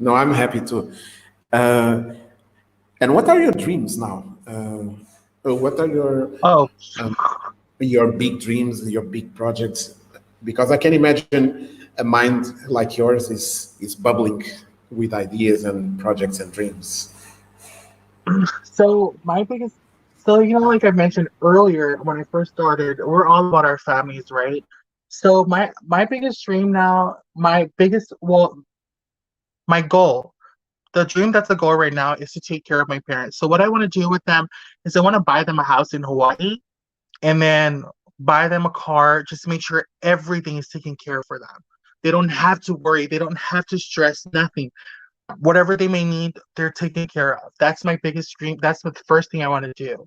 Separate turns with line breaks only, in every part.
No, I'm happy to. Uh, and what are your dreams now? What are
Oh,
um, your big dreams, your big projects? Because I can imagine a mind like yours is bubbling with ideas and projects and dreams.
so my biggest, so like I mentioned earlier when I first started, we're all about our families, right? So my biggest dream now, my goal, the dream that's a goal right now is to take care of my parents. So what I want to do with them is I want to buy them a house in Hawaii and then buy them a car, just make sure everything is taken care of for them. They don't have to worry, they don't have to stress, nothing. Whatever they may need, they're taken care of. That's my biggest dream. That's the first thing I want to do.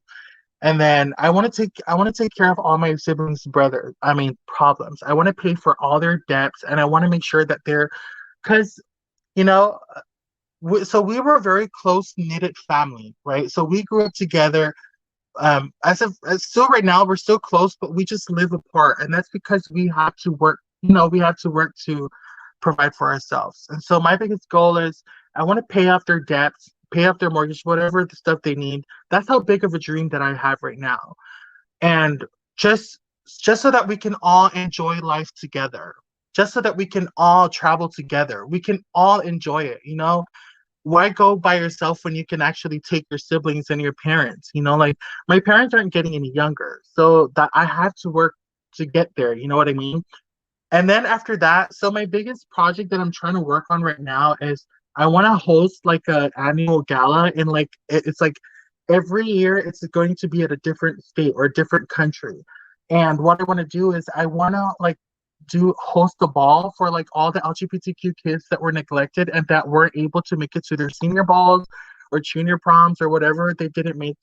And then I want to take care of all my siblings' brothers. I mean problems. I want to pay for all their debts and I want to make sure that they're because you know so we were a very close knitted family, right? So we grew up together. As still right now we're still close, but we just live apart, and that's because we have to work. We have to work to provide for ourselves. And so my biggest goal is I want to pay off their debts, pay off their mortgage, whatever the stuff they need. That's how big of a dream that I have right now. And just just so that we can all enjoy life together. Just so that we can all travel together. We can all enjoy it. Why go by yourself when you can actually take your siblings and your parents? Like my parents aren't getting any younger, so that I have to work to get there. You know what I mean? And then after that, so my biggest project that I'm trying to work on right now is I want to host like an annual gala, and like it's like every year it's going to be at a different state or a different country. And what I want to do is I want to like do host a ball for like all the LGBTQ kids that were neglected and that weren't able to make it to their senior balls or junior proms or whatever they didn't make.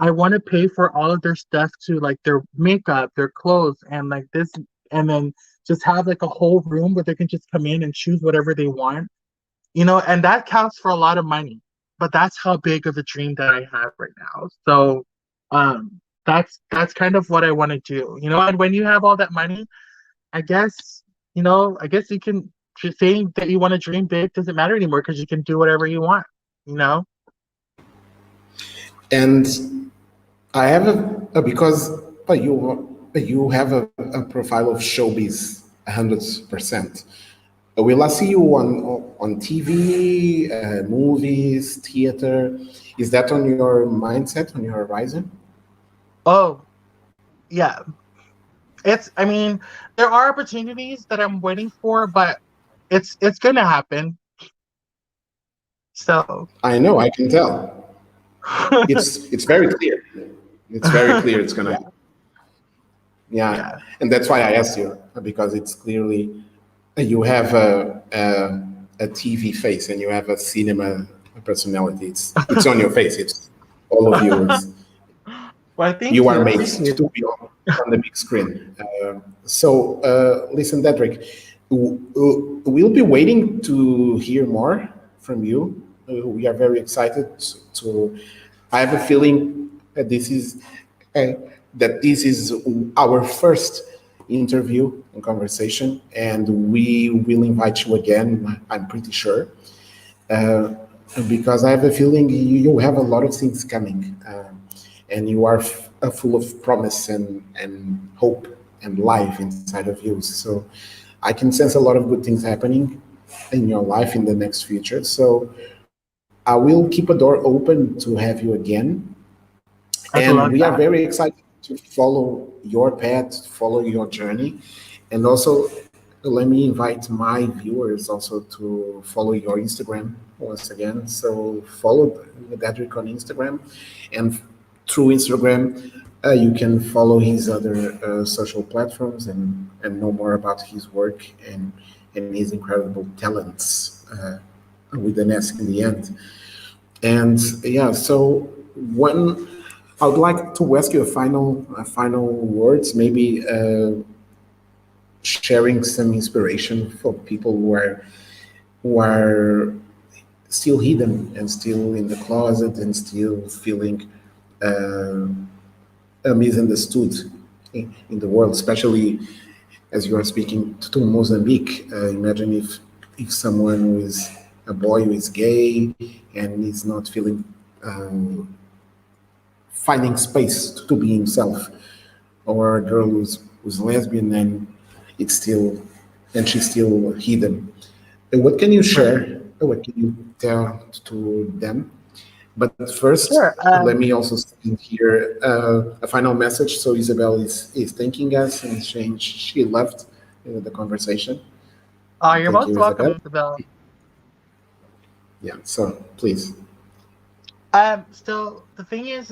I want to pay for all of their stuff, to like their makeup, their clothes, and like this, and then just have like a whole room where they can just come in and choose whatever they want. And that counts for a lot of money. But that's how big of a dream that I have right now. So, that's kind of what I want to do. And when you have all that money, I guess you can just saying that you want to dream big doesn't matter anymore because you can do whatever you want.
And I have because you have a profile of showbiz 100%. Will I see you on TV, movies, theater? Is that on your mindset, on your horizon?
Oh, yeah. I mean, there are opportunities that I'm waiting for, but it's gonna happen. So,
I know, I can tell. It's very clear. It's very clear it's gonna
yeah,
happen. Yeah,
yeah.
and that's why I asked you because it's clearly you have a TV face and you have a cinema personality. It's on your face. It's all of you.
Well,
You
thank
are
you,
made
thank you.
to be on the big screen. Listen, Dedrick, we'll be waiting to hear more from you. We are very excited to. I have a feeling uh, that this is our first interview and conversation, and we will invite you again. I'm pretty sure uh, because I have a feeling you have a lot of things coming, and you are full of promise and hope and life inside of you. So I can sense a lot of good things happening in your life in the next future. So I will keep a door open to have you again,
I'd
and we
love
are
that.
very excited to follow your path, follow your journey, and also let me invite my viewers also to follow your Instagram once again. So follow Dedrick on Instagram, and through Instagram, you can follow his other social platforms and know more about his work and his incredible talents with an S in the end. And yeah, so when I would like to ask you a final words, maybe sharing some inspiration for people who are still hidden and still in the closet and still feeling uh, misunderstood in the world, especially as you are speaking to Mozambique. Imagine if someone who is a boy who is gay and is not feeling finding space to be himself, or a girl who's lesbian and it's still and she's still hidden. What can you
Right.
share? What can you tell to them? But first,
Sure.
let me also send here a final message. So Isabel is thanking us and she left the conversation.
You're
Thank
most
you,
welcome,
Isabel.
Isabel.
Yeah. So please.
So the thing is,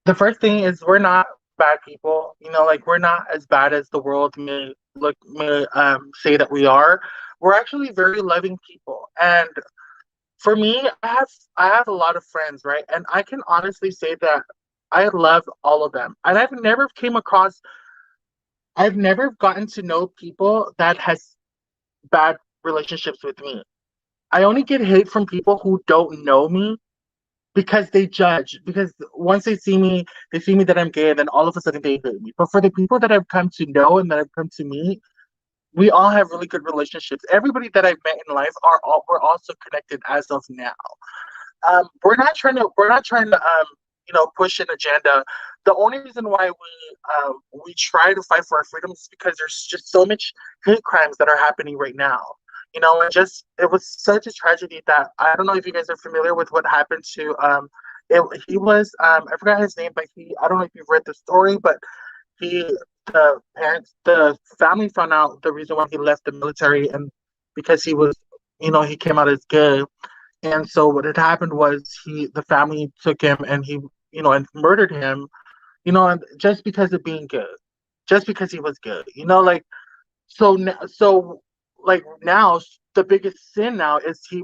the first thing is we're not bad people. Like we're not as bad as the world may say that we are. We're actually very loving people. And for me, I have a lot of friends, right? And I can honestly say that I love all of them. And I've never gotten to know people that has bad relationships with me. I only get hate from people who don't know me because they judge. Because once they see me that I'm gay, and then all of a sudden they hate me. But for the people that I've come to know and that have come to meet, we all have really good relationships. Everybody that I've met in life we're also connected as of now. We're not trying to push an agenda. The only reason why we try to fight for our freedoms is because there's just so much hate crimes that are happening right now. And just it was such a tragedy that I don't know if you guys are familiar with what happened to he was I forgot his name, but I don't know if you've read the story, but he the family found out the reason why he left the military, and because he came out as gay. And so what had happened was the family took him and and murdered him, and just because of being good, just because he was good, like like now the biggest sin now is he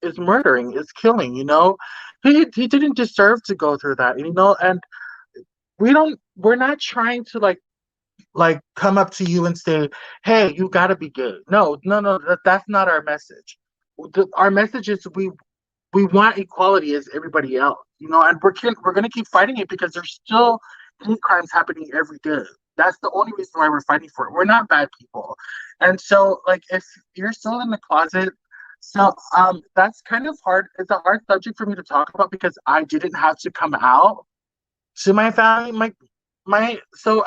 is murdering, is killing, he didn't deserve to go through that, and we're not trying to come up to you and say, hey, you got to be good. No, no, no, that's not our message. Our message is we want equality as everybody else, and we're gonna keep fighting it because there's still hate crimes happening every day. That's the only reason why we're fighting for it. We're not bad people, and so if you're still in the closet, so that's kind of hard. It's a hard subject for me to talk about because I didn't have to come out to my family. My so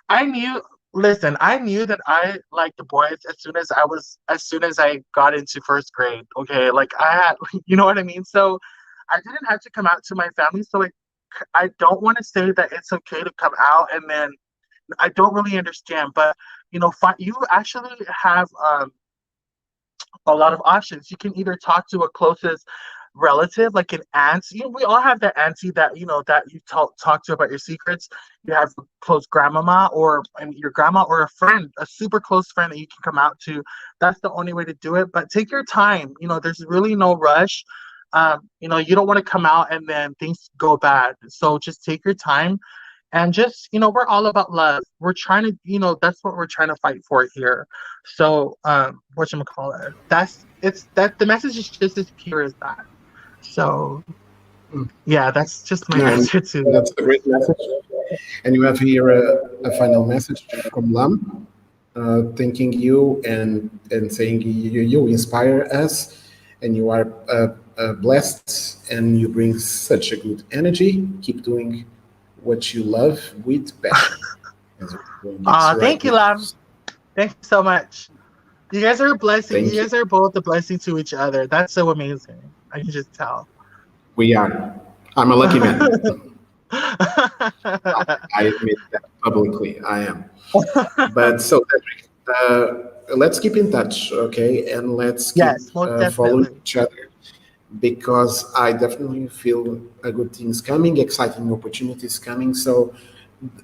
I knew. Listen, I knew that I liked the boys as soon as I got into first grade. Okay, like I had, you know what I mean. So I didn't have to come out to my family. So I don't want to say that it's okay to come out, and then I don't really understand. But you actually have a lot of options. You can either talk to a closest relative, like an aunt. We all have that auntie that that you talk to about your secrets. You have a close grandmama, or your grandma, or a friend, a super close friend that you can come out to. That's the only way to do it. But take your time. There's really no rush. You don't want to come out and then things go bad. So just take your time, and just we're all about love. We're trying to that's what we're trying to fight for here. So whatchamacallit, the message is just as pure as that. So yeah, that's just my
No, and
answer to
that's a great message. And you have here a final message from Lam, thanking you and saying you inspire us, and you are blessed, and you bring such a good energy. Keep doing what you love with passion, as we're doing it right
thank you,
now.
Lam. Thank you so much. You guys are a blessing. You
Thank you.
guys are both a blessing to each other. That's so amazing. I can just tell.
We are. I'm a lucky man. I admit that publicly. I am. But so, Patrick, let's keep in touch, okay? And let's keep
Yes, most
following
definitely.
each other because I definitely feel good things coming, exciting opportunities coming. So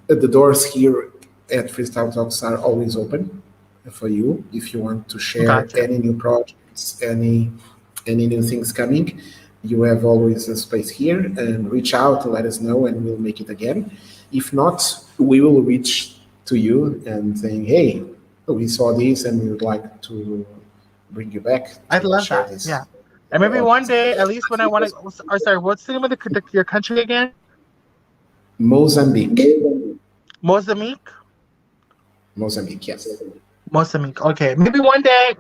the doors here at Freestyle Talks are always open for you if you want to share
Gotcha.
any new projects, any new things coming. You have always a space here, and reach out, let us know, and we'll make it again. If not, we will reach to you and saying, "Hey, we saw this, and we would like to bring you back
I'd
to
love
share
that. Yeah.
this."
And maybe
Uh,
one day, at least when I want to, or sorry, what's the name of your country again?
Mozambique,
Mozambique.
Mozambique, yes.
Mozambique. Okay, maybe one day,